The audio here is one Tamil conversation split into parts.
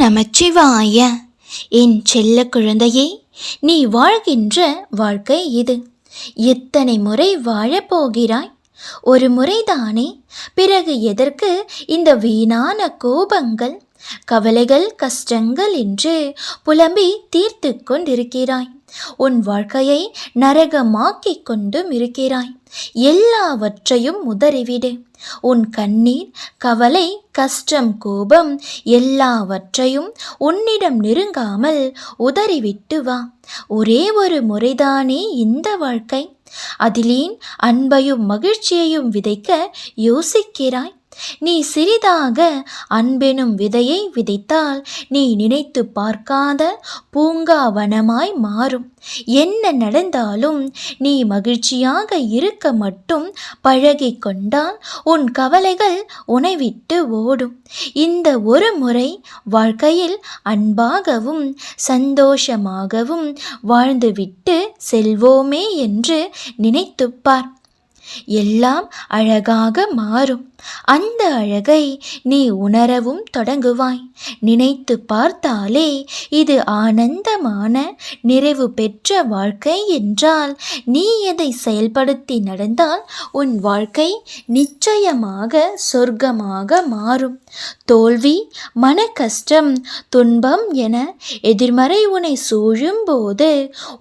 நமச்சிவாய. என் செல்ல குழந்தையே, நீ வாழ்கின்ற வாழ்க்கை இது. எத்தனை முறை வாழப்போகிறாய்? ஒரு முறைதானே. பிறகு எதற்கு இந்த வீணான கோபங்கள், கவலைகள், கஷ்டங்கள் என்று புலம்பி தீர்த்து கொண்டிருக்கிறாய்? உன் வாழ்க்கையை நரகமாக்கிக் கொண்டும் இருக்கிறாய். எல்லாவற்றையும் உதறிவிடு. உன் கண்ணீர், கவலை, கஷ்டம், கோபம் எல்லாவற்றையும் உன்னிடம் நெருங்காமல் உதறிவிட்டு வா. ஒரே ஒரு முறைதானே இந்த வாழ்க்கை. அதிலேன் அன்பையும் மகிழ்ச்சியையும் விதைக்க யோசிக்கிறாய்? நீ சிறிதாக அன்பெனும் விதையை விதைத்தால் நீ நினைத்து பார்க்காத பூங்காவனமாய் மாறும். என்ன நடந்தாலும் நீ மகிழ்ச்சியாக இருக்க மட்டும் பழகி கொண்டால் உன் கவலைகள் உன்னை விட்டு ஓடும். இந்த ஒரு முறை வாழ்க்கையில் அன்பாகவும் சந்தோஷமாகவும் வாழ்ந்துவிட்டு செல்வோமே என்று நினைத்துப்பார். எல்லாம் அழகாக மாறும். அந்த அழகை நீ உணரவும் தொடங்குவாய். நினைத்து பார்த்தாலே இது ஆனந்தமான நிறைவு பெற்ற வாழ்க்கை என்றால் நீ எதை செயல்படுத்தி நடந்தால் உன் வாழ்க்கை நிச்சயமாக சொர்க்கமாக மாறும். தோல்வி, மன கஷ்டம், துன்பம் என எதிர்மறை உன்னை சூழும் போது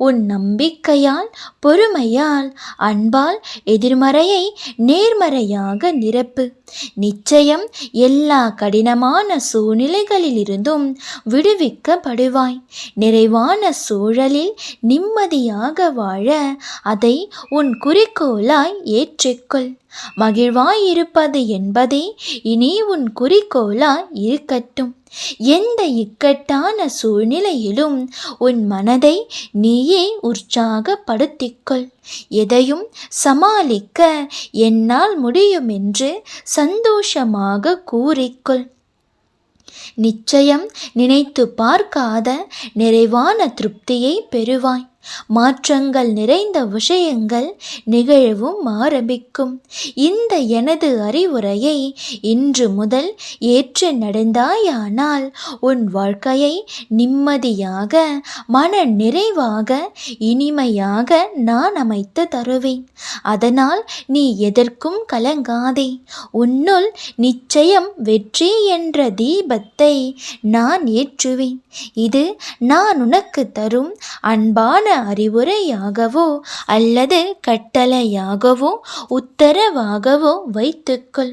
உன் நம்பிக்கையால், பொறுமையால், அன்பால் எதிர்மறையை நேர்மறையாக நிரப்பு. நிச்சயம் எல்லா கடினமான சூழ்நிலைகளிலிருந்தும் விடுவிக்கப்படுவாய். நிறைவான சூழலில் நிம்மதியாக வாழ அதை உன் குறிக்கோளாய் ஏற்றுக்கொள். மகிழ்வாயிருப்பது என்பதே இனி உன் குறிக்கோளாய் இருக்கட்டும். எந்த இக்கட்டான சூழ்நிலையிலும் உன் மனதை நீயே உற்சாகப்படுத்திக்கொள். எதையும் சமாளிக்க என்னால் முடியும் என்று சந்தோஷமாக கூறிக்கொள். நிச்சயம் நினைத்து பார்க்காத நிறைவான திருப்தியை பெறுவாய். மாற்றங்கள் நிறைந்த விஷயங்கள் நிகழவும் ஆரம்பிக்கும். இந்த எனது அறிவுரையை இன்று முதல் ஏற்று நடந்தாயானால் உன் வாழ்க்கையை நிம்மதியாக, மன நிறைவாக, இனிமையாக நான் அமைத்து தருவேன். அதனால் நீ எதற்கும் கலங்காதே. உன்னுள் நிச்சயம் வெற்றி என்ற தீபத்தை நான் ஏற்றுவேன். இது நான் உனக்கு தரும் அன்பான அறிவுரையாகவோ அல்லது கட்டளையாகவோ உத்தரவாகவோ வைத்துக்கொள்.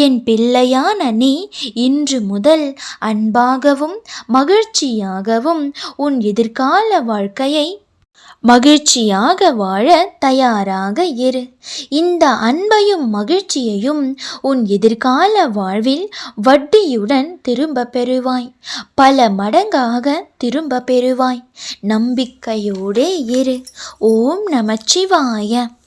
என் பிள்ளையான நீ இன்று முதல் அன்பாகவும் மகிழ்ச்சியாகவும் உன் எதிர்கால வாழ்க்கையை மகிழ்ச்சியாக வாழ தயாராக இரு. இந்த அன்பையும் மகிழ்ச்சியையும் உன் எதிர்கால வாழ்வில் வட்டியுடன் திரும்ப பெறுவாய். பல மடங்காக திரும்ப பெறுவாய். நம்பிக்கையோடே இரு. ஓம் நமச்சிவாய.